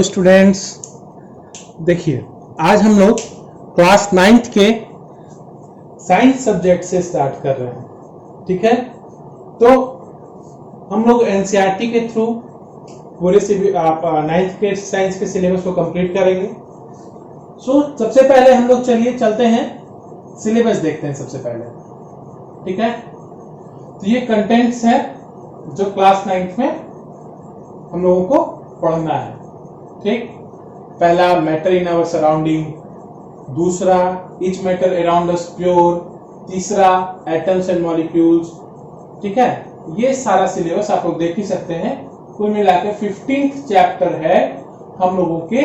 Students, देखिए आज हम लोग क्लास 9th के साइंस सब्जेक्ट से स्टार्ट कर रहे हैं। ठीक है, तो हम लोग एनसीईआरटी के थ्रू पूरे से भी आप 9th के साइंस के सिलेबस को कंप्लीट करेंगे। सबसे पहले हम लोग चलते हैं सिलेबस देखते हैं सबसे पहले। ठीक है, तो ये कंटेंट्स है जो क्लास 9th में हम लोगों को पढ़ना है। ठीक, पहला मैटर इन आवर सराउंडिंग, दूसरा each matter around us pure, तीसरा एटम्स एंड मॉलिक्यूल्स। ठीक है, ये सारा सिलेबस आप लोग देख ही सकते हैं। कुल मिलाकर 15th चैप्टर है हम लोगों के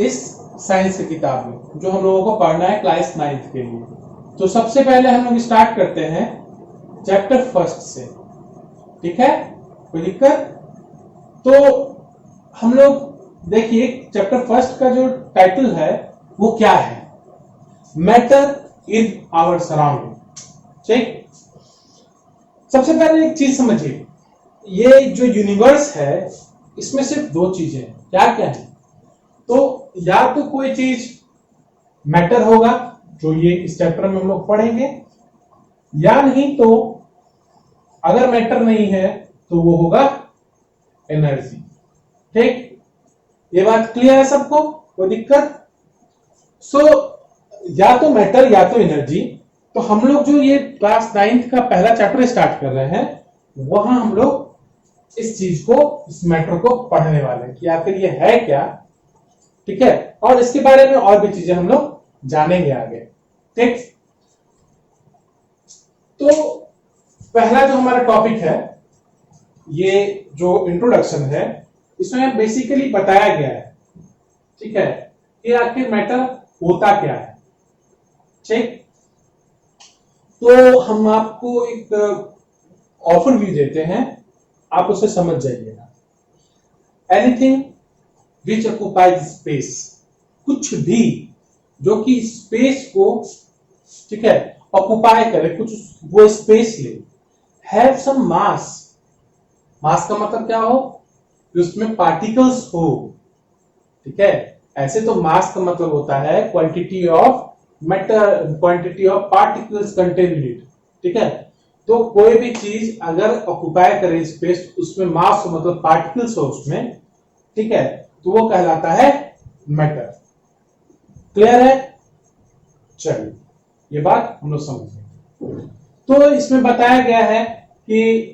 इस साइंस की किताब में, जो हम लोगों को पढ़ना है क्लास 9th के लिए। तो सबसे पहले हम लोग स्टार्ट करते हैं चैप्टर फर्स्ट से। ठीक है, कोई दिक्कत? तो हम लोग देखिए चैप्टर फर्स्ट का जो टाइटल है वो क्या है, मैटर इन आवर सराउंडिंग। ठीक, सबसे पहले एक चीज समझिए, ये जो यूनिवर्स है इसमें सिर्फ दो चीजें हैं। क्या क्या है? तो या तो कोई चीज मैटर होगा, जो ये इस चैप्टर में हम लोग पढ़ेंगे, या नहीं तो अगर मैटर नहीं है तो वो होगा एनर्जी। ठीक, ये बात क्लियर है सबको? कोई दिक्कत? या तो मैटर या तो एनर्जी। तो हम लोग जो ये क्लास 9th का पहला चैप्टर स्टार्ट कर रहे हैं, वहां हम लोग इस चीज को, इस मैटर को पढ़ने वाले हैं कि आखिर ये है क्या। ठीक है, और इसके बारे में और भी चीजें हम लोग जानेंगे आगे। ठीक, तो पहला जो हमारा टॉपिक है, ये जो इंट्रोडक्शन है, इसमें बेसिकली बताया गया है, ठीक है, कि आखिर मैटर होता क्या है। ठीक, तो हम आपको एक ओवरव्यू देते हैं, आप उसे समझ जाइएगा। एनीथिंग विच ऑक्युपाइज स्पेस, कुछ भी जो कि स्पेस को, ठीक है, ऑक्युपाई करे, कुछ वो स्पेस ले। हैव सम मास, मास का मतलब क्या हो, उसमें पार्टिकल्स हो। ठीक है, ऐसे तो मास का मतलब होता है quantity of matter, quantity of particles contain in it. ठीक है, तो कोई भी चीज अगर ऑक्युपाई करे स्पेस, उसमें मास हो मतलब पार्टिकल्स हो उसमें, ठीक है, तो वो कहलाता है मैटर। क्लियर है? चलिए, ये बात हम लोग समझ गए। तो इसमें बताया गया है कि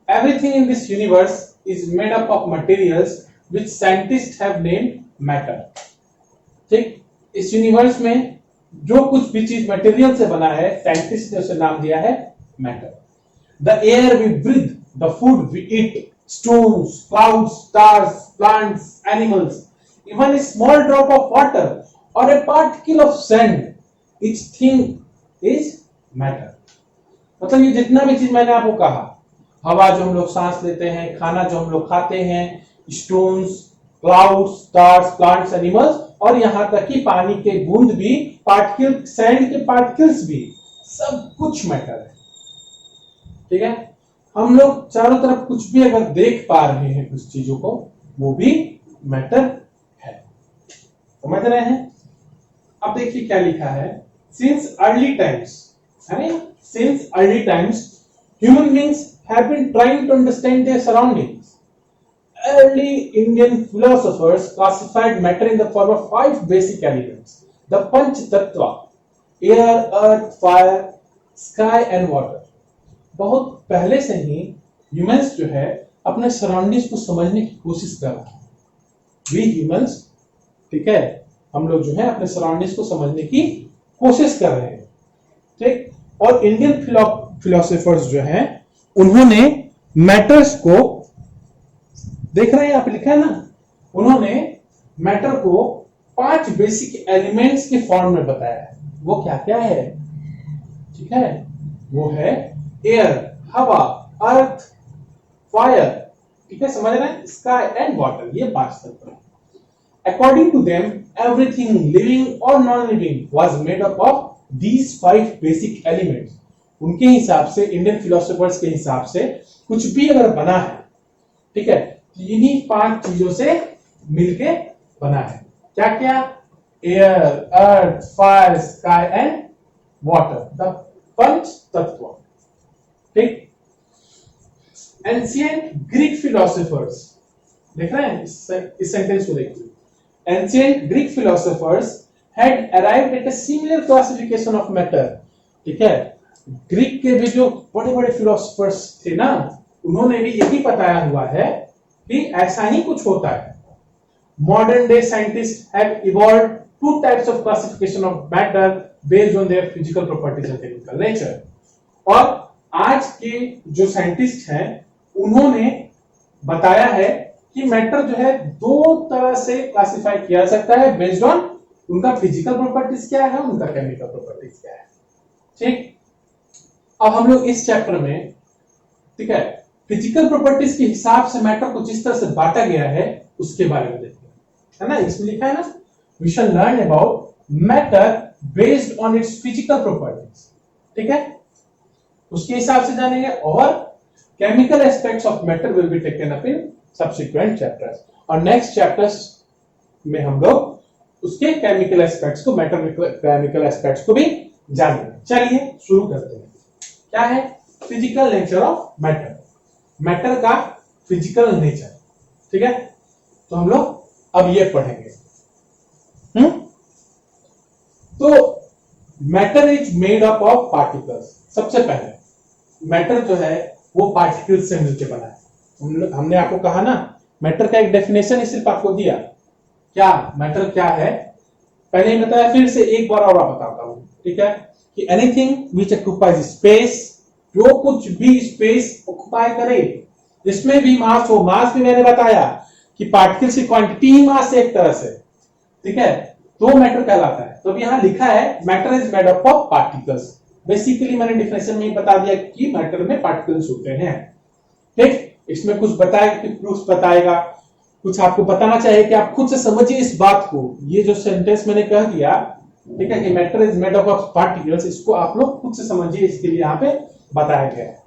everything in this universe is made up of materials which scientists have named matter. ठीक, इस यूनिवर्स में जो कुछ भी चीज मटेरियल से बना है, साइंटिस्ट ने उसे नाम दिया है matter. The air we breathe, the food we eat, stones, clouds, stars, plants, animals, even a small drop of water or a particle of sand, each thing is matter. मतलब ये जितना भी चीज मैंने आपको कहा, हवा जो हम लोग सांस लेते हैं, खाना जो हम लोग खाते हैं, stones, clouds, stars, plants, animals, और यहां तक कि पानी के बूंद भी, पार्टिकल, सैंड के पार्टिकल्स भी, सब कुछ मैटर है। ठीक है, हम लोग चारों तरफ कुछ भी अगर देख पा रहे हैं कुछ चीजों को, वो भी मैटर है। समझ रहे हैं? अब देखिए क्या लिखा है, since early times, since early times human beings have been trying to understand their surroundings. Early Indian philosophers classified matter in the form of 5 basic elements: the Panch Tattva, air, earth, fire, sky and water. बहुत पहले से ही humans जो है अपने surroundings को समझने की कोशिश कर रहा है। वी ह्यूमंस, ठीक है, हम लोग जो है अपने सराउंडिंग्स को समझने की कोशिश कर रहे हैं। ठीक, और इंडियन फिलोसोफर्स जो हैं, उन्होंने मैटर्स को, देख रहे हैं आप, लिखा है ना, उन्होंने मैटर को 5 बेसिक एलिमेंट्स के फॉर्म में बताया है। वो क्या क्या है? ठीक है, वो है एयर, हवा, अर्थ, फायर, ठीक है, समझ रहे हैं, स्काई एंड वाटर, ये 5 तत्व हैं। According to them, everything living or non-living was made up of these 5 basic elements. उनके हिसाब से, इंडियन फिलोसोफर्स के हिसाब से, कुछ भी अगर बना है ठीक है, इन्हीं 5 चीजों से मिलके बना है। क्या क्या? Air, earth, fire, sky and water, the पंच तत्व। ठीक। एंशिएंट ग्रीक फिलोसोफर्स, देख रहे हैं इस सेंटेंस को देखिए। Ancient Greek philosophers had arrived at a similar classification of matter. ठीक है, ग्रीक के भी जो बड़े बड़े फिलोसोफर्स थे ना, उन्होंने भी यही बताया हुआ है कि ऐसा ही कुछ होता है। Modern day scientists have evolved 2 types of classification of matter based on their physical properties and chemical nature। और आज के जो साइंटिस्ट हैं उन्होंने बताया है कि मैटर जो है 2 तरह से क्लासिफाई किया जा सकता है बेस्ड ऑन उनका फिजिकल प्रॉपर्टीज क्या है, उनका केमिकल प्रॉपर्टीज क्या है। ठीक। अब हम लोग इस चैप्टर में, ठीक है, फिजिकल प्रॉपर्टीज के हिसाब से मैटर को जिस तरह से बांटा गया है उसके बारे में देखते हैं, है ना। इसमें लिखा है ना, we shall learn about matter based on its physical properties. ठीक है, उसके हिसाब से जानेंगे। और chemical aspects of matter will be taken up in subsequent chapters. और नेक्स्ट चैप्टर्स में हम लोग उसके केमिकल एस्पेक्ट्स को, मैटर केमिकल एस्पेक्ट्स को भी जानेंगे। चलिए शुरू करते हैं। क्या है? Physical nature of matter, matter का फिजिकल नेचर। ठीक है, तो हम लोग अब ये पढ़ेंगे। तो matter is made up of particles. सबसे पहले मैटर जो है वो पार्टिकल्स से मिलकर बना है। हमने आपको कहा ना, मैटर का एक डेफिनेशन ही सिर्फ आपको दिया। क्या मैटर क्या है पहले ही बताया, फिर से एक बार और बताता हूं। ठीक है, कि एनीथिंग व्हिच ऑक्युपाइज स्पेस, जो कुछ भी स्पेस ऑक्युपाई करे, जिसमें भी मास हो। मास भी मैंने बताया कि पार्टिकल्स की क्वांटिटी ही मास है एक तरह से। ठीक है, तो मैटर कहलाता है। तो अब यहां लिखा है matter is made up of particles. Basically मैंने डिफिनेशन में ही बता दिया कि मैटर में पार्टिकल्स होते हैं। ठीक, इसमें कुछ बताएगा कि प्रूफ बताएगा, कुछ आपको बताना चाहिए कि आप खुद से समझिए इस बात को। ये जो सेंटेंस मैंने कह दिया, ठीक है, कि matter is made up of particles, इसको आप लोग खुद से समझिए, इसके लिए यहाँ पे बताया गया है।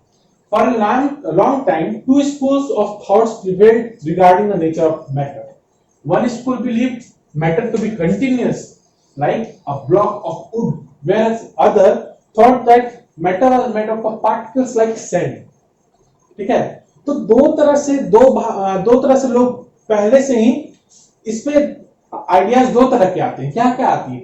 For a long time, 2 schools of thoughts prevailed regarding the nature of matter. One school believed matter to be continuous, like a block of wood, whereas other thought that matter was made up of particles like sand. ठीक है, तो दो तरह से लोग पहले से ही इसमें आइडियाज 2 तरह के आते हैं। क्या क्या आती है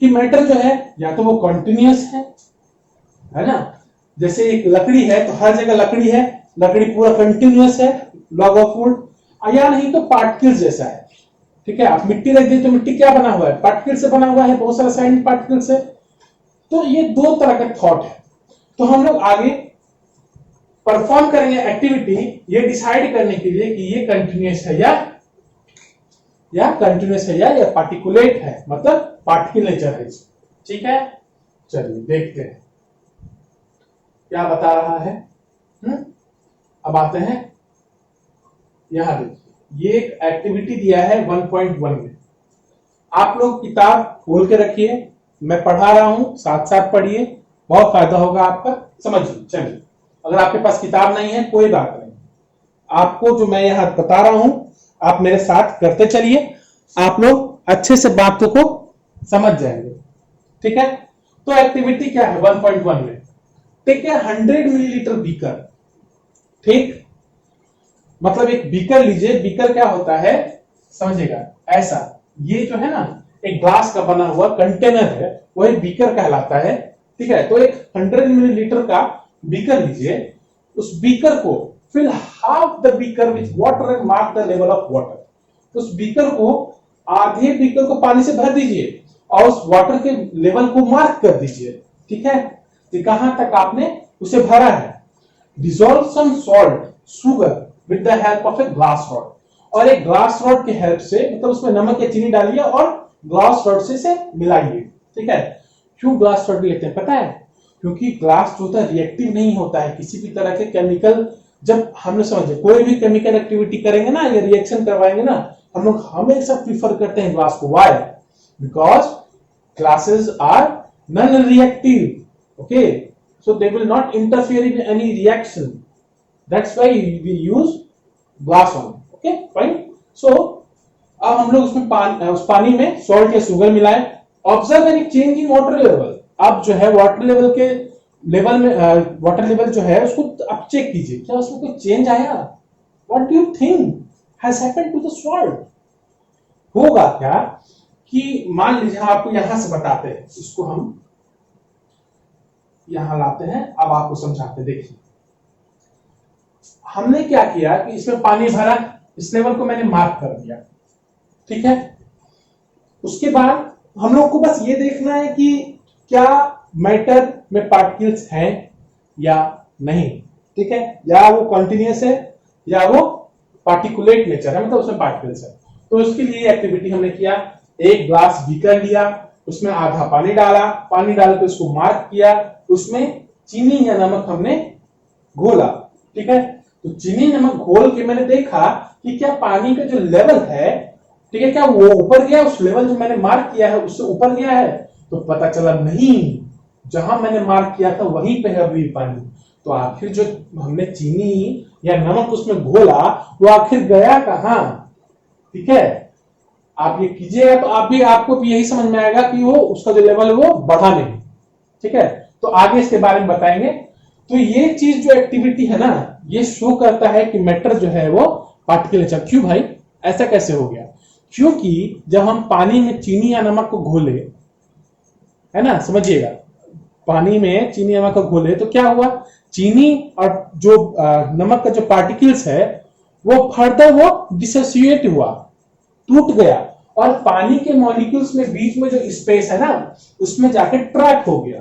कि मैटर जो है या तो वो कंटिन्यूअस है ना, जैसे एक लकड़ी है तो हर जगह लकड़ी है, लकड़ी पूरा कंटिन्यूअस है, लॉग ऑफ वुड, या नहीं तो पार्टिकल्स जैसा है। ठीक है, आप मिट्टी रख दी तो मिट्टी क्या बना हुआ है? पार्टिकल से बना हुआ है, बहुत सारा साइन पार्टिकल से। तो ये 2 तरह का थॉट है। तो हम लोग आगे परफॉर्म करेंगे एक्टिविटी ये डिसाइड करने के लिए कि ये कंटिन्यूअस है या कंटिन्यूअस है या पार्टिकुलेट है, मतलब पार्टिकल नेचर है। ठीक है, चलिए देखते हैं क्या बता रहा है। अब आते हैं, यहां देखिए, ये एक एक्टिविटी दिया है 1.1 में। आप लोग किताब खोल के रखिए, मैं पढ़ा रहा हूं, साथ साथ पढ़िए, बहुत फायदा होगा आपका। समझिए। चलिए, अगर आपके पास किताब नहीं है कोई बात नहीं, आपको जो मैं यहां बता रहा हूं आप मेरे साथ करते चलिए, आप लोग अच्छे से बातों को समझ जाएंगे। ठीक है, तो एक्टिविटी क्या है 1.1 में? Take a 100 millilitre beaker. ठीक, मतलब एक बीकर लीजिए। बीकर क्या होता है समझिएगा, ऐसा, ये जो है ना एक ग्लास का बना हुआ कंटेनर है, वही बीकर कहलाता है। ठीक है, तो एक 100 मिलीलीटर का बीकर लीजिए। उस बीकर को fill half the beaker with water and mark the level of water. उस बीकर को, आधे बीकर को पानी से भर दीजिए और उस वाटर के लेवल को मार्क कर दीजिए। ठीक है, कि कहां तक आपने उसे भरा है। Dissolve some salt sugar with the help of a glass rod. और एक ग्लास रॉड की हेल्प से, मतलब उसमें नमक या चीनी डालिए और ग्लास रॉड से इसे मिलाइए। ठीक है, क्यों ग्लास रॉड लेते हैं पता है? क्योंकि ग्लास जो होता है रिएक्टिव नहीं होता है किसी भी तरह के केमिकल। जब हम लोग समझे कोई भी केमिकल एक्टिविटी करेंगे ना या रिएक्शन करवाएंगे ना, हम लोग हमेशा प्रीफर करते हैं ग्लास को। Why? Because glasses are non reactive. Okay, so they will not interfere in any reaction. That's why we use glass one, okay fine. So अब हम लोग उसमें उस पानी में सॉल्ट या शुगर मिलाए। Observe any change in water level. अब जो है वाटर लेवल के लेवल में वाटर लेवल जो है उसको आप चेक कीजिए, क्या उसमें कोई चेंज आया? What do you think has happened to the salt? होगा क्या कि मान लीजिए आपको यहां से बताते हैं, इसको हम यहां लाते हैं, अब आपको समझाते हैं। देखिए हमने क्या किया कि इसमें पानी भरा, इस लेवल को मैंने मार्क कर दिया, ठीक है। उसके बाद हम लोग को बस ये देखना है कि क्या मैटर में पार्टिकल्स हैं या नहीं, ठीक है, या वो कॉन्टिन्यूस है या वो पार्टिकुलेट नेचर है, मतलब उसमें पार्टिकल्स है। तो उसके लिए एक्टिविटी हमने किया, एक ग्लास बीकर लिया, उसमें आधा पानी डाला, पानी डाल के उसको मार्क किया, उसमें चीनी या नमक हमने घोला, ठीक है। तो चीनी नमक घोल के मैंने देखा कि क्या पानी का जो लेवल है, ठीक है, क्या वो ऊपर गया, उस लेवल जो मैंने मार्क किया है उससे ऊपर गया है? तो पता चला नहीं, जहां मैंने मार्क किया था वहीं पे है अभी पानी। तो आखिर जो हमने चीनी या नमक उसमें घोला वो आखिर गया कहां? ठीक है, आप ये कीजिएगा तो आप भी आपको भी यही समझ में आएगा कि वो उसका जो लेवल है वो बढ़ा नहीं, ठीक है। तो आगे इसके बारे में बताएंगे। तो ये चीज जो एक्टिविटी है ना, ये शो करता है कि मैटर जो है वो पार्टिकल नेचर। क्यों भाई, ऐसा कैसे हो गया? क्योंकि जब हम पानी में चीनी या नमक को घोले, है ना, समझिएगा, पानी में चीनी नमक को घोले तो क्या हुआ, चीनी और जो नमक का जो पार्टिकल्स है वो फर्दर वो डिसोसिएट हुआ, टूट गया, और पानी के मॉलिक्यूल्स में बीच में जो स्पेस है ना उसमें जाके ट्रैप हो गया,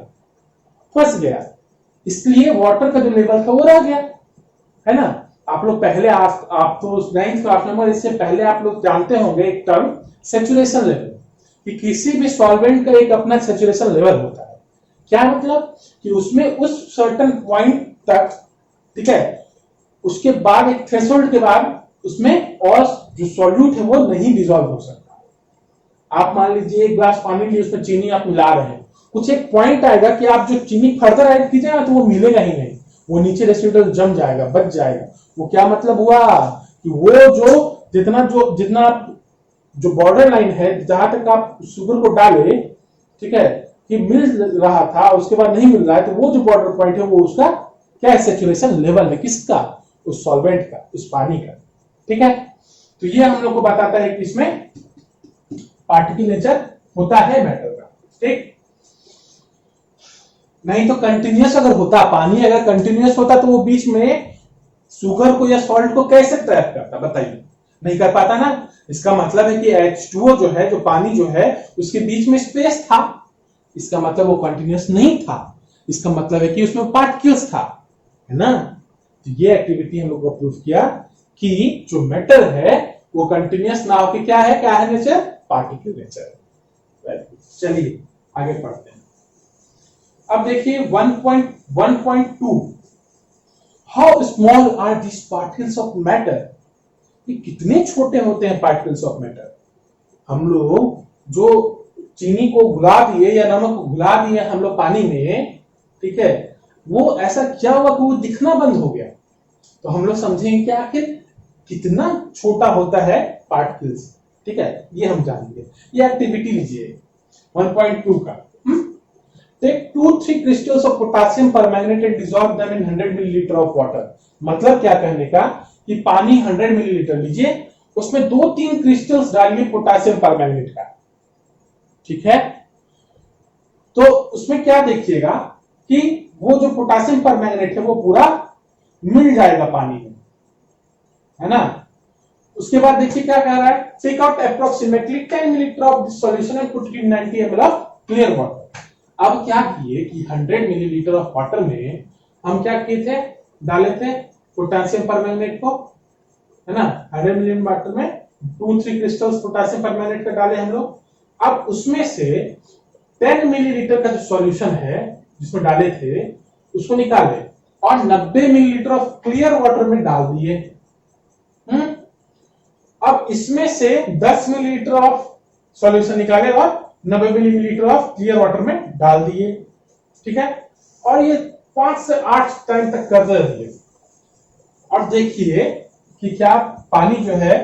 फंस गया। इसलिए वाटर का जो लेवल था वो रह गया, है ना। आप लोग पहले आप तो 9th क्लास में, इससे पहले आप लोग जानते होंगे एक टर्म सैचुरेशन लेवल, कि किसी भी सॉल्वेंट का एक अपना सैचुरेशन लेवल होता है। क्या मतलब कि उसमें उस सर्टेन पॉइंट तक, ठीक है, उसके बाद एक थ्रेशोल्ड के बाद उसमें और जो सॉल्यूट है वो नहीं डिसॉल्व हो सकता। आप मान लीजिए एक ग्लास पानी लिए, उसमें चीनी आप मिला रहे हैं, कुछ एक पॉइंट आएगा कि आप जो चीनी फर्दर ऐड कीजिएगा तो वो मिलेगा ही नहीं, वो नीचे रेसिडुअल जम जाएगा, बच जाएगा। वो क्या मतलब हुआ कि वो जो जितना जो बॉर्डर लाइन है जहां तक आप शुगर को डाले, ठीक है, कि मिल रहा था उसके बाद नहीं मिल रहा है, तो वो जो बॉर्डर पॉइंट है वो उसका क्या है, सैचुरेशन लेवल है। किसका? उस सॉल्वेंट का, उस पानी का, ठीक है। तो ये हम लोग को बताता है कि इसमें पार्टिकल नेचर होता है मैटर का, ठीक। नहीं तो कंटिन्यूअस अगर होता, पानी अगर कंटिन्यूअस होता तो वो बीच में शुगर को या सॉल्ट को कैसे ट्रैप करता, बताइए? नहीं कर पाता ना। इसका मतलब है कि H2O जो है, जो पानी जो है, उसके बीच में स्पेस था, इसका मतलब वो कंटिन्यूअस नहीं था, इसका मतलब है कि उसमें पार्टिकल्स था, है ना। तो ये एक्टिविटी हम लोग को प्रूव किया कि जो मैटर है वो कंटिन्यूअस ना होकर क्या है नेचर, पार्टिकल नेचर। चलिए आगे पढ़ते हैं। अब देखिए 1.1.2, how small are this particles of matter. ये कितने छोटे होते हैं पार्टिकल्स ऑफ मैटर। हम लोग जो चीनी को घुला दिए या नमक को घुला दिए हम लोग पानी में, ठीक है, वो ऐसा क्या हुआ कि वो दिखना बंद हो गया। तो हम लोग समझेंगे कि आखिर कितना छोटा होता है पार्टिकल्स, ठीक है, ये हम जानेंगे। ये एक्टिविटी लीजिए 1.2 का। Take 2-3 crystals of potassium permanganate and dissolve them in 100 millilitre of water। मतलब क्या कहने का कि पानी 100 मिलीलीटर लीजिए, उसमें 2-3 क्रिस्टल्स डालिए पोटासियम परमैंगनेट का, ठीक है। तो उसमें क्या देखिएगा कि वो जो पोटासियम परमैंगनेट है वो पूरा मिल जाएगा पानी में, है ना। उसके बाद देखिए क्या कह रहा है, take out approximately 10 millilitre of this solution and put it in 90 ml of clear water. अब क्या किए कि 100 मिलीलीटर ऑफ वाटर में हम क्या किए थे, डाले थे पोटेशियम परमैंगनेट को, है ना। 100 मिलीलीटर वाटर में 2-3 क्रिस्टल्स पोटेशियम परमैंगनेट का डाले हम लोग। अब उसमें से 10 मिलीलीटर का जो सॉल्यूशन है जिसमें डाले थे उसको निकाले और 90 मिलीलीटर ऑफ क्लियर वाटर में डाल दिए। अब इसमें से 10 मिलीलीटर ऑफ सॉल्यूशन निकाले और 90 मिलीलीटर ऑफ क्लियर वाटर में डाल दिए, ठीक है। और ये 5 से 8 टाइम तक करते रहिए और देखिए कि क्या पानी जो है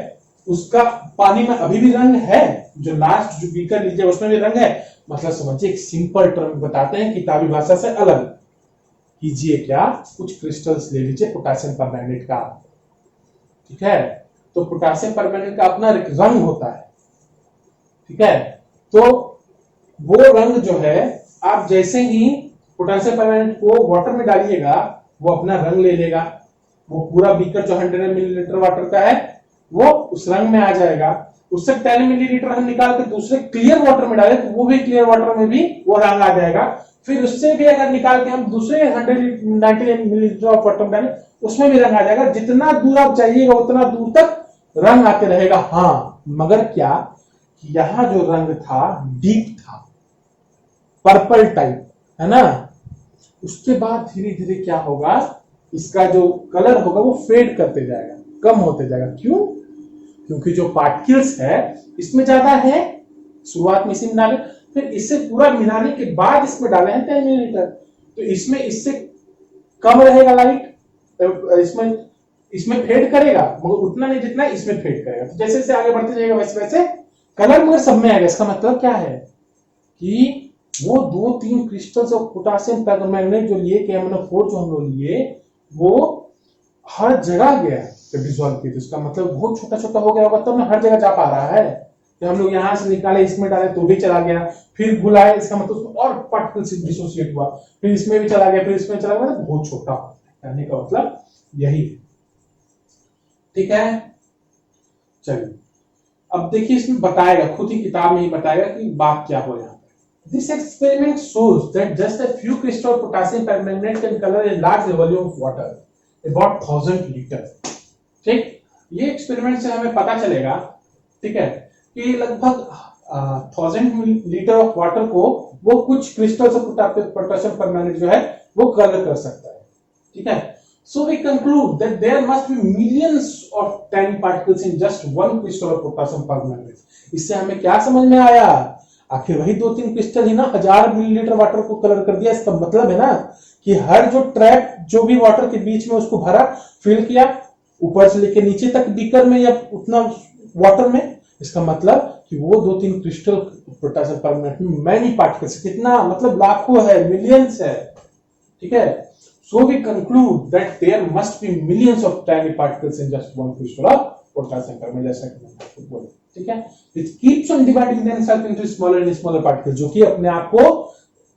उसका पानी में अभी भी रंग है, जो लास्ट जो बीकर लीजिए उसमें भी रंग है। मतलब समझिए एक सिंपल टर्म बताते हैं किताबी भाषा से अलग कीजिए, क्या कुछ क्रिस्टल्स ले लीजिए पोटेशियम परमैंगनेट का, ठीक है। तो पोटेशियम परमैंगनेट का अपना एक रंग होता है, ठीक है। तो वो रंग जो है आप जैसे ही पोटेशियम परमैंगनेट को वाटर में डालिएगा वो अपना रंग ले लेगा, वो पूरा बीकर जो 100 मिलीलीटर वाटर का है वो उस रंग में आ जाएगा। उससे 10 मिलीलीटर हम निकाल के दूसरे क्लियर वाटर में डालें तो वो भी क्लियर वाटर में भी वो रंग आ जाएगा। फिर उससे भी अगर निकाल के हम दूसरे 190 मिलीलीटर ऑफ वाटर में डालें उसमें भी रंग आ जाएगा। जितना दूर आप चाहिएगा उतना दूर तक रंग आते रहेगा। हाँ, मगर क्या यहां जो रंग था डीप था, पर्पल टाइप, है ना। उसके बाद धीरे धीरे क्या होगा, इसका जो कलर होगा वो फेड करते जाएगा, कम होते जाएगा। क्यों? क्योंकि जो पार्टिकल्स है इसमें ज्यादा है, शुरुआत में इसे मिला, फिर इससे पूरा मिलाने के बाद इसमें डाले हैं 10 मिलीलीटर, तो इसमें इससे कम रहेगा लाइट, इसमें फेड करेगा मगर उतना नहीं जितना इसमें फेड करेगा। तो जैसे जैसे आगे बढ़ते जाएगा वैसे वैसे कलर मगर सब में आएगा। इसका मतलब क्या है कि वो 2-3 क्रिस्टल्स ऑफ पोटेशियम परमैंगनेट जो लिए KMnO4 जो हम लोग लिए वो हर जगह गया जब डिसॉल्व किया, तो इसका मतलब बहुत छोटा छोटा हो गया होगा तब ना हर जगह जा पा रहा है। तो हम लोग यहां से निकाले इसमें डाले तो भी चला गया, फिर बुलाए इसका मतलब उसमें और पार्टिकल से डिसोसिएट हुआ, फिर इसमें भी चला गया, फिर इसमें चला गया, मतलब बहुत छोटा कहने का मतलब यही है, ठीक है। चलिए अब देखिए इसमें बताएगा, खुद ही किताब में ही बताएगा कि बात क्या हो यहाँ पे। This experiment shows that just a few crystals of potassium permanganate can color a large volume of water, about 1000 litre. ठीक, ये एक्सपेरिमेंट से हमें पता चलेगा, ठीक है, कि लगभग 1000 लीटर ऑफ वाटर को वो कुछ क्रिस्टल्स ऑफ पोटेशियम परमैंगनेट जो है वो कलर कर सकता है, ठीक है। So we conclude that there must be millions of tiny particles in just one crystal of potassium permanganate। इससे हमें क्या समझ में आया, आखिर वही 2-3 क्रिस्टल ही ना 1000 मिलीलीटर वाटर को कलर कर दिया। इसका मतलब है ना कि हर जो ट्रैप जो भी वाटर के बीच में उसको भरा, फिल किया, ऊपर से लेकर नीचे तक बीकर में या उतना वाटर में, इसका मतलब कि वो 2-3 क्रिस्टल पोटेशियम परमैंगनेट में मैनी पार्टिकल्स, कितना मतलब लाखों है, मिलियंस है, ठीक है। So we conclude that there must be millions of tiny particles in just one crystal of potassium permanganate, जैसा कि मैंने आपको बोला, ठीक है। It keeps on dividing themselves into smaller and smaller particles, जो कि अपने आप को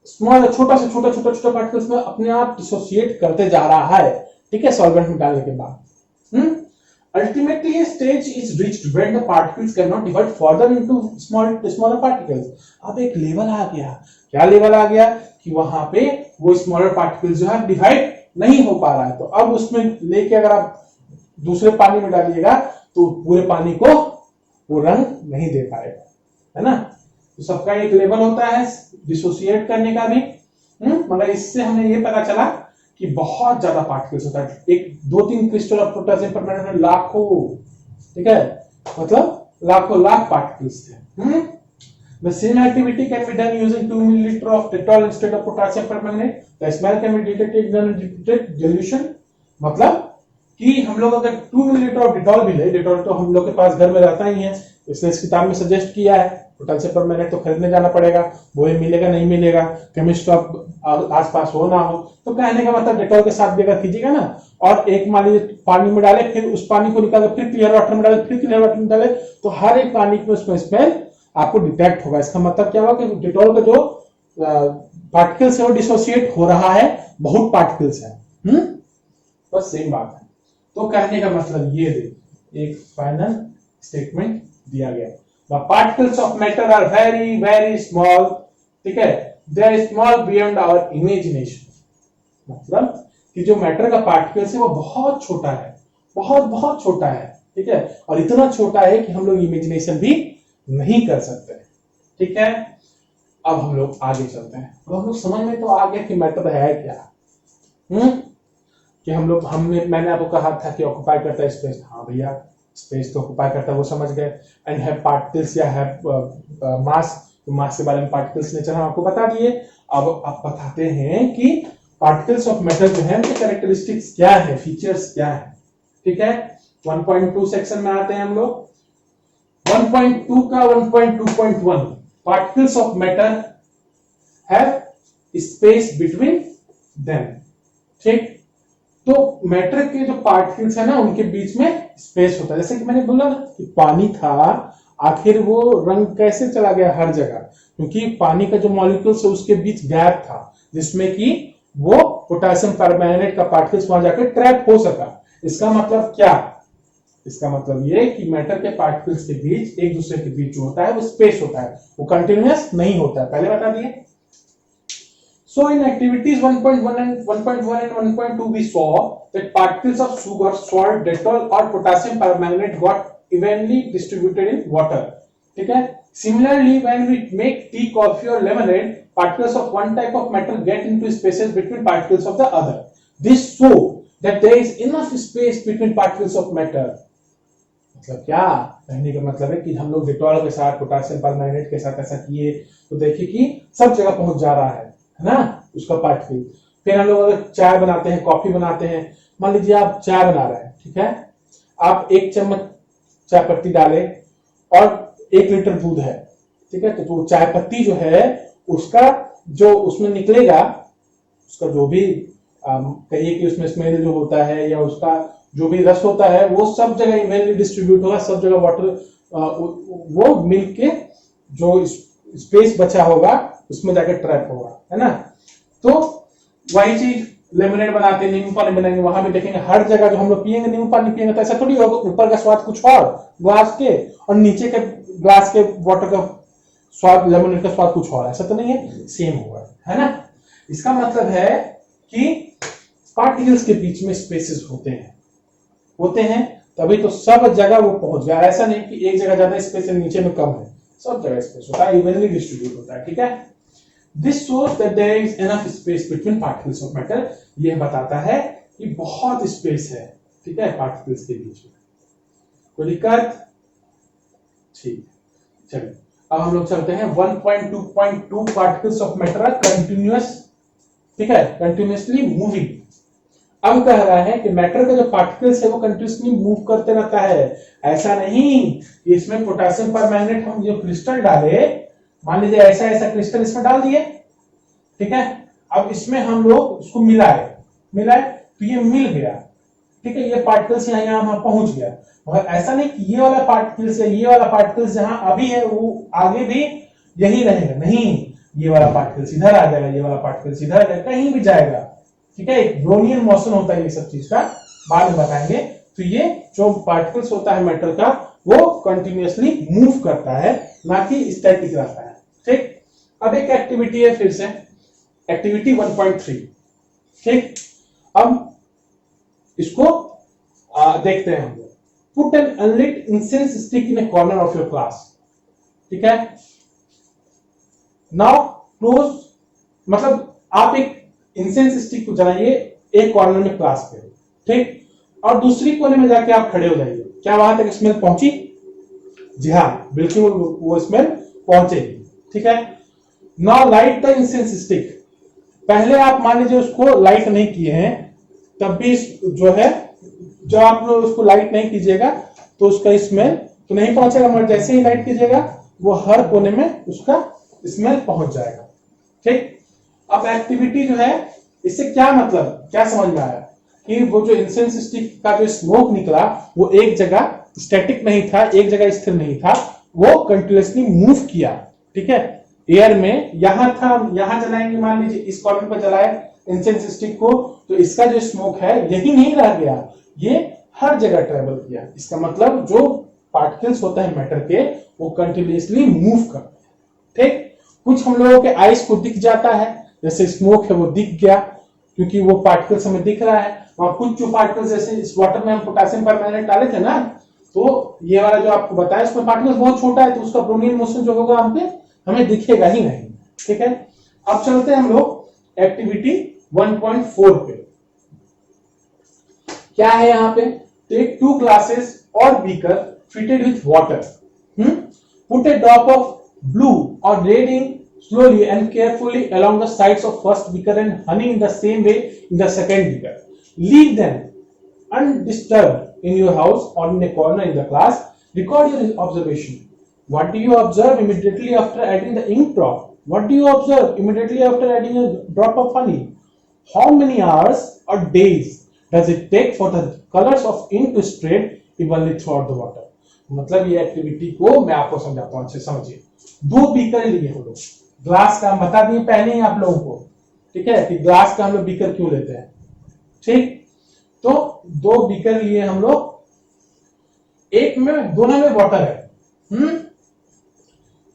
स्मॉल छोटा से छोटा छोटा छोटा पार्टिकल्स में अपने आप डिसोसिएट करते जा रहा है, ठीक है, सॉल्वेंट में डालने के बाद। Ultimately, a stage is reached when the particles cannot divide further into smaller particles। अब एक लेवल आ गया, क्या लेवल आ गया कि वहां पे वो स्मॉलर पार्टिकल्स जो है डिवाइड नहीं हो पा रहा है। तो अब उसमें लेके अगर आप दूसरे पानी में डालिएगा तो पूरे पानी को वो रंग नहीं दे पाएगा, है ना। तो सबका एक लेवल होता है डिसोसिएट करने का भी, मगर इससे हमें ये पता चला कि बहुत ज्यादा पार्टिकल्स होता है। एक 2-3 क्रिस्टल ऑफ पोटेशियम परमैंगनेट में लाखों, ठीक है, मतलब लाखों लाख पार्टिकल्स थे। The same activity can be done using 2 milliliter of Dettol instead of potassium permanganate। The smell can be detected in a dilution। मतलब कि हम लोग अगर 2 मिलीलीटर ऑफ डिटॉल भी ले, डिटॉल तो हम लोग के पास घर में रहता ही है, इसलिए इस किताब में सजेस्ट किया है। पोटेशियम परमैंगनेट तो खरीदने जाना पड़ेगा, वो मिलेगा नहीं मिलेगा, केमिस्ट आसपास हो ना हो, तो कहने का मतलब डिटॉल के साथ भी अगर कीजिएगा ना, और एक मान लीजिए पानी में डाले, फिर उस पानी को निकाले, फिर क्लियर वाटर में डाले, फिर क्लियर वाटर में डाले, तो हर एक पानी में उसमें स्मेल आपको डिटेक्ट होगा। इसका मतलब क्या होगा कि डिटॉल का जो पार्टिकल्स है वो डिसोसिएट हो रहा है, बहुत पार्टिकल्स है, बस सेम बात है। तो कहने का मतलब ये देखिए एक फाइनल स्टेटमेंट दिया गया, the particles of matter are very very small, ठीक है, they are small beyond our imagination. मतलब कि जो मैटर का पार्टिकल्स है वो बहुत छोटा है, बहुत बहुत छोटा है, ठीक है, और इतना छोटा है कि हम लोग इमेजिनेशन भी नहीं कर सकते, ठीक है। अब हम लोग आगे चलते हैं। अब हम लोग समझ में तो आ गया कि मैटर है क्या, कि हम लोग मैंने आपको कहा था कि ऑक्युपाई करता है स्पेस, हाँ भैया स्पेस तो ऑक्युपाई करता है, वो समझ गए। एंड हैव पार्टिकल्स या हैव मास, तो मास के बारे में पार्टिकल्स नेचर हम आपको बता दिए। अब आप बताते हैं कि पार्टिकल्स ऑफ मैटर जो है उनके कैरेक्टरिस्टिक्स क्या है, फीचर्स क्या है, ठीक है। 1.2 सेक्शन में आते हैं हम लोग। 1.2 का 1.2.1 particles of matter have space between them. ठीक, तो मैटर के जो पार्टिकल्स है ना उनके बीच में स्पेस होता है। जैसे कि मैंने बोला ना कि पानी था, आखिर वो रंग कैसे चला गया हर जगह, क्योंकि पानी का जो मॉलिक्यूल्स है उसके बीच गैप था जिसमें कि वो पोटेशियम परमैंगनेट का पार्टिकल्स वहां जाकर ट्रैप हो सका। इसका मतलब क्या? इसका मतलब ये कि मैटर के पार्टिकल्स के बीच एक दूसरे के बीच जो होता है वो स्पेस होता है, वो कंटिन्यूअस नहीं होता है, पहले बता दिए। So in activities 1.1 and 1.2 we saw that particles of sugar, salt, Dettol or potassium permanganate got evenly distributed in water. ठीक है? Similarly, when we make tea, coffee or lemonade, particles of one type of metal get into spaces between particles of the other. This show that there is enough space between particles of matter. मतलब क्या कहने का मतलब है कि हम लोग Dettol के साथ पोटेशियम परमैंगनेट के साथ ऐसा किए तो देखिए कि सब जगह पहुंच जा रहा है ना उसका पार्टिकल। फिर हम लोग अगर चाय बनाते हैं, कॉफी बनाते हैं, मान लीजिए आप चाय बना रहे हैं, ठीक है, आप 1 चम्मच चाय पत्ती डाले और 1 लीटर दूध है, ठीक है, तो चाय पत्ती जो है उसका जो उसमें निकलेगा, उसका जो भी कहिए कि उसमें स्मेल जो होता है या उसका जो भी रस होता है वो सब जगह इवनली डिस्ट्रीब्यूट होगा, सब जगह वाटर वो मिल के जो स्पेस बचा होगा उसमें जाकर ट्रैप होगा, है ना। तो वही चीज लेमनेड बनाते हैं, नींबू पानी बनाएंगे, वहां भी देखेंगे हर जगह जो हम लोग पियेंगे नींबू पानी पियेंगे तो ऐसा थोड़ी होगा ऊपर का स्वाद कुछ और ग्लास के और नीचे के ग्लास के वाटर का स्वाद, लेमनेड का स्वाद कुछ और, ऐसा तो नहीं है, सेम होगा, है ना। इसका मतलब है कि पार्टिकल्स के बीच में स्पेसेस होते हैं तभी तो सब जगह वो पहुंच गया। ऐसा नहीं कि एक जगह ज्यादा स्पेस है नीचे में कम है, सब जगह स्पेस होता है, इवनली डिस्ट्रीब्यूट होता है, ठीक है। This shows that there is enough space between particles of matter. यह बताता है कि बहुत स्पेस है, ठीक है, पार्टिकल्स के बीच में। कोई दिक्कत? ठीक, चलिए अब हम लोग चलते हैं 1.2.2 particles of matter are continuous, ठीक है, कंटिन्यूअसली मूविंग। अब कह रहा है कि मैटर का जो पार्टिकल्स है वो कंटिन्यूअसली मूव करते रहता है। ऐसा नहीं कि इसमें पोटेशियम परमैंगनेट हम जो क्रिस्टल डाले, मान लीजिए ऐसा ऐसा क्रिस्टल इसमें डाल दिए, ठीक है, अब इसमें हम लोग उसको मिलाए तो ये मिल गया, ठीक है, ये पार्टिकल्स यहाँ पहुंच गया। मगर ऐसा नहीं कि ये वाला पार्टिकल्स या ये वाला पार्टिकल्स जहां अभी है वो आगे भी यही रहेगा, नहीं, ये वाला पार्टिकल्स इधर आ जाएगा, ये वाला पार्टिकल्स इधर आ जाएगा, कहीं भी जाएगा, ठीक है। एक ब्रोनियन मोशन होता है ये सब चीज का, बाद में बताएंगे। तो ये जो पार्टिकल्स होता है मैटर का वो कंटिन्यूअसली मूव करता है, ना कि स्टैटिक रहता है, ठीक। अब एक एक्टिविटी है, फिर से एक्टिविटी 1.3, ठीक। अब इसको देखते हैं हम लोग। Put an unlit incense stick in a corner of your class, ठीक है। नाउ क्लोज, मतलब आप एक इंसेंस स्टिक को जलाइए एक कॉर्नर में क्लास पे, ठीक, और दूसरी कोने में जाके आप खड़े हो जाइए। क्या वहां तक स्मेल पहुंची? जी हाँ, बिल्कुल वो स्मेल पहुंचेगी, ठीक है। Now light the incense stick. पहले आप मान लीजिए उसको लाइट नहीं किए हैं, तब भी जो है, जब आप लोग उसको लाइट नहीं कीजिएगा तो उसका स्मेल तो नहीं पहुंचेगा, मगर जैसे ही लाइट कीजिएगा वो हर कोने में उसका स्मेल पहुंच जाएगा, ठीक। अब एक्टिविटी जो है, इससे क्या मतलब, क्या समझ में आया कि वो जो इंसेंस स्टिक का जो स्मोक निकला वो एक जगह स्टैटिक नहीं था, एक जगह स्थिर नहीं था, वो कंटिन्यूअसली मूव किया, ठीक है, एयर में। यहां था, यहां जलाएंगे, मान लीजिए इस कॉर्नर पर जलाए इंसेंस स्टिक को, तो इसका जो स्मोक है यही नहीं रह गया, ये हर जगह ट्रेवल किया। इसका मतलब जो पार्टिकल्स होता है मैटर के वो कंटिन्यूअसली मूव करते हैं, ठीक। कुछ हम लोगों के आईज को दिख जाता है, जैसे स्मोक है वो दिख गया क्योंकि वो पार्टिकल्स हमें दिख रहा है। और कुछ जो पार्टिकल्स, जैसे इस वाटर में हम पोटेशियम परमैंगनेट डाले थे ना, तो ये वाला जो आपको बताया इसमें पार्टिकल्स बहुत छोटा है, तो उसका ब्रोनियन मोशन जो होगा हमें दिखेगा ही नहीं, ठीक है। अब चलते हैं हम लोग एक्टिविटी 1.4 पे। क्या है यहाँ पे? टेक 2 ग्लासेस और beaker fitted with water, put a drop of blue or red ink slowly and carefully along the sides of first beaker and honey in the same way in the second beaker. Leave them undisturbed in your house or in a corner in the class, record your observation. What do you observe immediately after adding the ink drop? What do you observe immediately after adding a drop of honey? How many hours or days does it take for the colors of ink to spread evenly throughout the water? मतलब ये activity को मैं आपको समझाता हूं, अच्छे समझिए। 2 beaker लिए हम लोग, ग्लास का बता दिए पहले ही आप लोगों को, ठीक है, कि ग्लास का हम लोग बीकर क्यों लेते हैं, ठीक। तो 2 बीकर लिए हम लोग, एक में दोनों में वाटर है,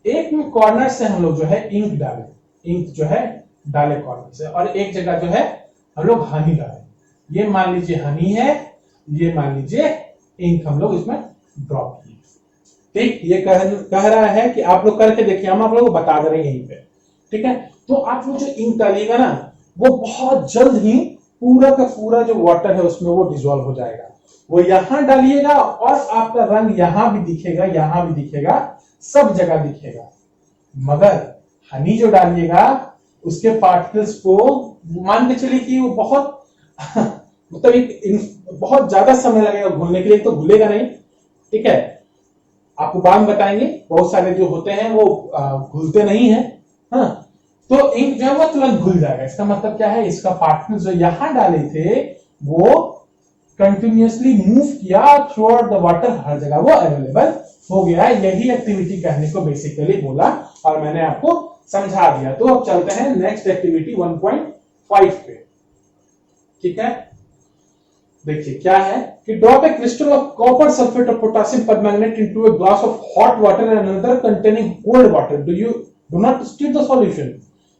एक में कॉर्नर से हम लोग जो है इंक डाले, इंक जो है डाले कॉर्नर से, और एक जगह जो है हम लोग हनी डाले। ये मान लीजिए हनी है, ये मान लीजिए इंक हम लोग इसमें ड्रॉप किए, ठीक। ये कह रहा है कि आप लोग करके देखिए, हम आप लोगों को बता दे रहे हैं यहीं पे, ठीक है। तो आप लोग जो इंक डालिएगा ना, वो बहुत जल्द ही पूरा का पूरा जो वाटर है उसमें वो डिसॉल्व हो जाएगा। वो यहां डालिएगा और आपका रंग यहां भी दिखेगा, यहां भी दिखेगा, सब जगह दिखेगा। मगर हनी जो डालिएगा उसके पार्टिकल्स को मान के चलिए कि वो बहुत मतलब एक बहुत ज्यादा समय लगेगा घुलने के लिए, तो घुलेगा नहीं, ठीक है। आपको बाद में बताएंगे, बहुत सारे जो होते हैं वो घुलते नहीं है, हाँ। तो इंक जो है वो तुरंत घुल जाएगा। इसका मतलब क्या है, इसका पार्टिकल्स जो यहां डाले थे वो कंटिन्यूअसली मूव किया थ्रू आउट द वाटर, हर जगह वो अवेलेबल हो गया। यही एक्टिविटी कहने को बेसिकली बोला और मैंने आपको समझा दिया। तो अब चलते हैं नेक्स्ट एक्टिविटी 1.5 पे, ठीक है। देखिए क्या है कि drop a crystal of copper sulphate और potassium permanganate into a glass of hot water and another containing cold water. Do not stir the solution,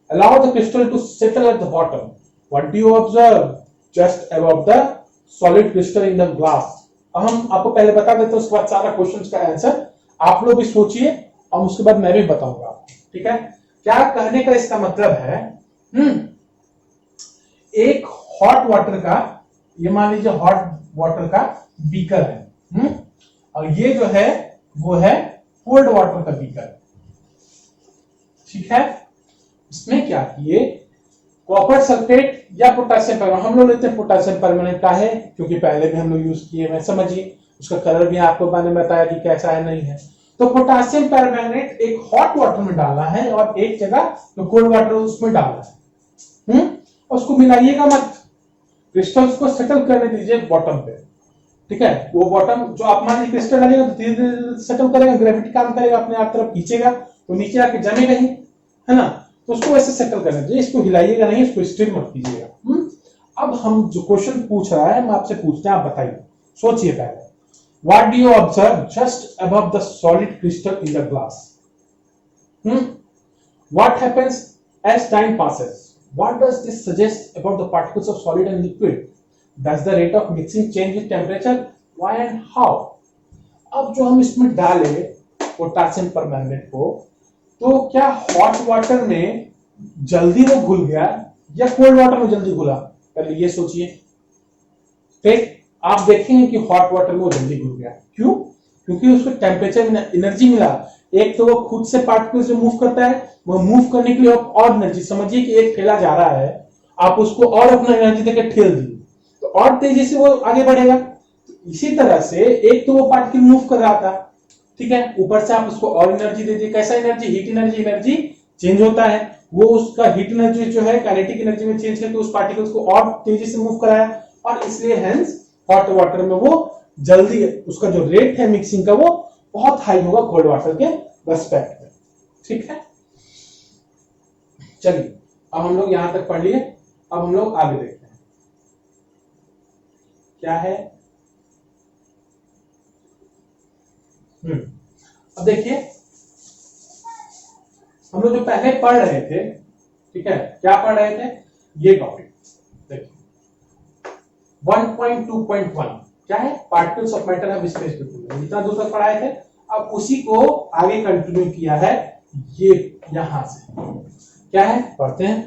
allow the crystal to settle at the bottom. What do you observe just above the solid crystal in the glass? अब हम आपको पहले बता देते हैं, उसके बाद सारा क्वेश्चंस का आंसर आप लोग भी सोचिए और उसके बाद मैं भी बताऊंगा आपको, ठीक है। क्या कहने का इसका मतलब है, एक हॉट वाटर का, ये मान लीजिए हॉट वाटर का बीकर है, और ये जो है वो है कोल्ड वाटर का बीकर, ठीक है। इसमें क्या किए, कॉपर सल्फेट या पोटेशियम परमैंगनेट, हम लोग लेते हैं पोटेशियम परमैंगनेट का है क्योंकि पहले भी हम लोग यूज किए हैं, समझिए। उसका कलर भी आपको मैंने बताया कि कैसा है, नहीं है। तो पोटेशियम परमैंगनेट एक हॉट वाटर में डालना है और एक जगह जो कोल्ड वाटर उसमें डालना है, और उसको मिलाइएगा मत, क्रिस्टल्स को सेटल करने दीजिए बॉटम पे, ठीक है। वो बॉटम जो आप मान लीजिए क्रिस्टल डालिएगा तो धीरे धीरे सेटल करेगा, ग्रेविटी काम करेगा, अपने आप तरफ खींचेगा, तो नीचे आके जमेगा ही, है ना। तो उसको वैसे सेटल करना चाहिए, इसको हिलाइएगा नहीं, इसको स्टिर मत कीजिएगा। अब हम जो क्वेश्चन पूछ रहा है, हम आपसे पूछते हैं, आप बताइए, सोचिए पहले। What do you observe just above the solid crystal in the glass? What happens as time passes? What does this suggest about the particles of solid and liquid? Does the rate of mixing change with temperature? Why and how? अब जो हम इसमें डाले potassium permanganate को, तो क्या hot water में जल्दी वो घुल गया या कोल्ड वाटर में जल्दी घुला? पहले ये सोचिए, ठीक। आप देखेंगे कि हॉट वाटर में वो जल्दी घुल गया, क्यों? क्योंकि उसको टेम्परेचर में एनर्जी मिला। एक तो वो खुद से पार्टिकल्स जो मूव करता है, वो मूव करने के लिए और एनर्जी, समझिए कि एक ठेला जा रहा है, आप उसको और अपना एनर्जी देकर ठेल दी तो और तेजी से वो आगे बढ़ेगा। इसी तरह से एक तो वो पार्टिकल मूव कर रहा था, ठीक है, ऊपर से आप उसको और एनर्जी दे दिए। कैसा energy? Heat energy, energy change होता है, वो उसका हीट एनर्जी जो है काइनेटिक एनर्जी में चेंज करके उस पार्टिकल्स को और तेजी से मूव कराया, और इसलिए हेंस हॉट वाटर में वो जल्दी, उसका जो रेट है मिक्सिंग का वो बहुत हाई होगा कोल्ड वाटर के रेस्पेक्ट में, ठीक है। चलिए अब हम लोग यहां तक पढ़ लिए, अब हम लोग आगे देखते हैं क्या है। अब देखिए, हम लोग जो पहले पढ़ रहे थे, ठीक है, क्या पढ़ रहे थे, ये टॉपिक देखिए 1.2.1 क्या है, particles of matter have space between, जितना दूर तक पढ़ाए थे, अब उसी को आगे कंटिन्यू किया है। ये यहां से क्या है पढ़ते हैं,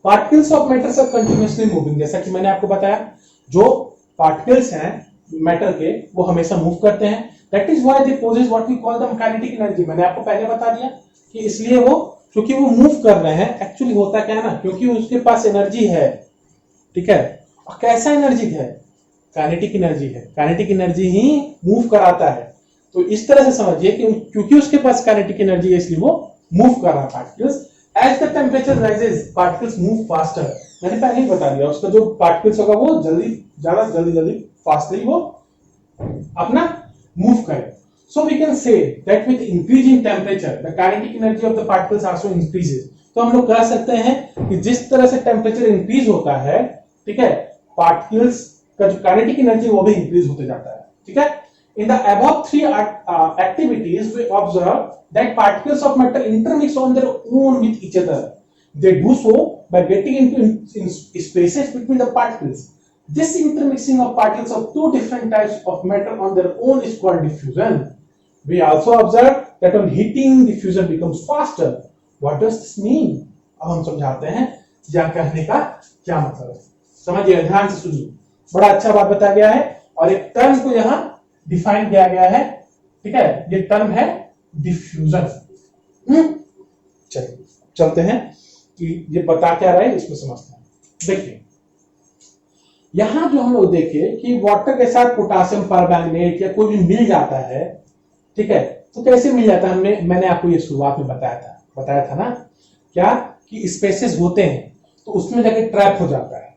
particles of matter are continuously moving. जैसा कि मैंने आपको बताया, जो पार्टिकल्स हैं मैटर के वो हमेशा मूव करते हैं, that is why they possess what we call the kinetic energy. मैंने आपको पहले बता दिया कि इसलिए वो, क्योंकि वो मूव कर रहे हैं, एक्चुअली होता क्या है ना, क्योंकि उसके पास एनर्जी है, ठीक है। और कैसा एनर्जी है, काइनेटिक एनर्जी है, काइनेटिक एनर्जी ही मूव कराता है। तो इस तरह से समझिए कि क्योंकि उसके पास काइनेटिक एनर्जी है इसलिए वो मूव कर रहा है particles. As the temperature rises particles move faster. मैंने पहले ही बता दिया, उसका जो पार्टिकल्स होगा वो जल्दी फास्टली वो अपना मूव करे। So we can say that with increasing temperature, the kinetic energy of the particles also increases. तो हम लोग कह सकते हैं कि जिस तरह से टेम्परेचर इंक्रीज होता है, ठीक है, पार्टिकल्स का जो काइनेटिक एनर्जी वो भी इंक्रीज होते जाता है, ठीक है। In the above three activities, we observe that particles of matter intermix on their own with each other. They do so by getting into spaces between the particles. This intermixing of particles of two different types of matter on their own is called diffusion. We also observe that on heating, diffusion becomes faster. What does this mean? अब हम समझाते हैं यह कहने का क्या मतलब है। समझिए, ध्यान से सुनिए, बड़ा अच्छा बात बताया गया है और एक टर्म को यहाँ डिफाइन किया गया है, ठीक है। ये टर्म है डिफ्यूजन। चलिए चलते हैं कि ये बता क्या रहा है, इसमें समझते हैं। देखिए यहां जो हम लोग देखे कि वाटर के साथ पोटासियम परमैंगनेट या कोई भी मिल जाता है, ठीक है, तो कैसे मिल जाता है, मैंने आपको ये शुरुआत में बताया था ना, क्या कि स्पेसेस होते हैं तो उसमें जाके ट्रैप हो जाता है,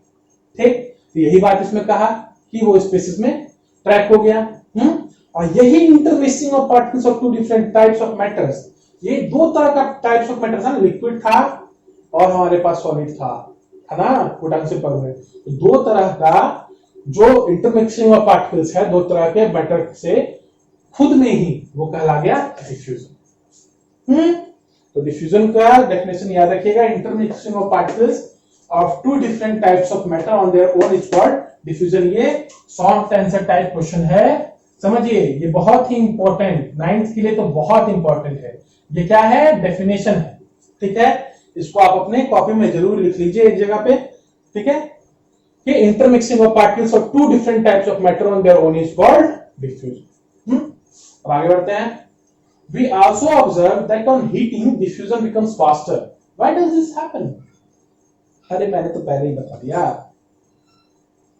ठीक। तो यही बात इसमें कहा कि वो स्पेसेस में ट्रैप हो गया। और यही intermixing of particles of two different types of matters, ये दो तरह का टाइप्स ऑफ मैटर था, लिक्विड था और हमारे पास सॉलिड था, है ना, पोटेंशियल परमानेंट। तो दो तरह का जो इंटरमिक्सिंग ऑफ पार्टिकल्स है, दो तरह के मैटर से खुद में ही, वो कहला गया डिफ्यूजन। तो डिफ्यूजन का डेफिनेशन याद रखिएगा, intermixing of particles of two different types of matter on their own is called diffusion. ये शॉर्ट आंसर टाइप क्वेश्चन है, समझिए, ये बहुत ही इंपॉर्टेंट, 9th के लिए तो बहुत इंपॉर्टेंट है। ये क्या है, डेफिनेशन है, ठीक है। इसको आप अपने कॉपी में जरूर लिख लीजिए एक जगह पे, ठीक है, कि intermixing of particles of two different types of matter on their own is called diffusion. अब आगे बढ़ते हैं। We also observe that on heating, diffusion becomes faster. Why does this happen? अरे मैंने तो पहले ही बता दिया,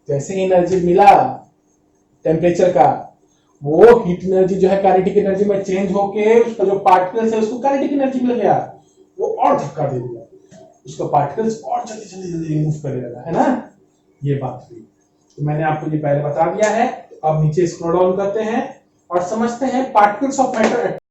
जैसे ही एनर्जी मिला टेम्परेचर का, वो हीट एनर्जी जो है काइनेटिक एनर्जी में चेंज होके उसका जो पार्टिकल्स है उसको काइनेटिक एनर्जी मिल गया, वो और धक्का दे दिया, उसका पार्टिकल्स और जल्दी मूव करने लगा, है ना, ये बात हुई। तो मैंने आपको ये पहले बता दिया है। अब नीचे स्क्रॉल डाउन करते हैं और समझते हैं पार्टिकल्स ऑफ मैटर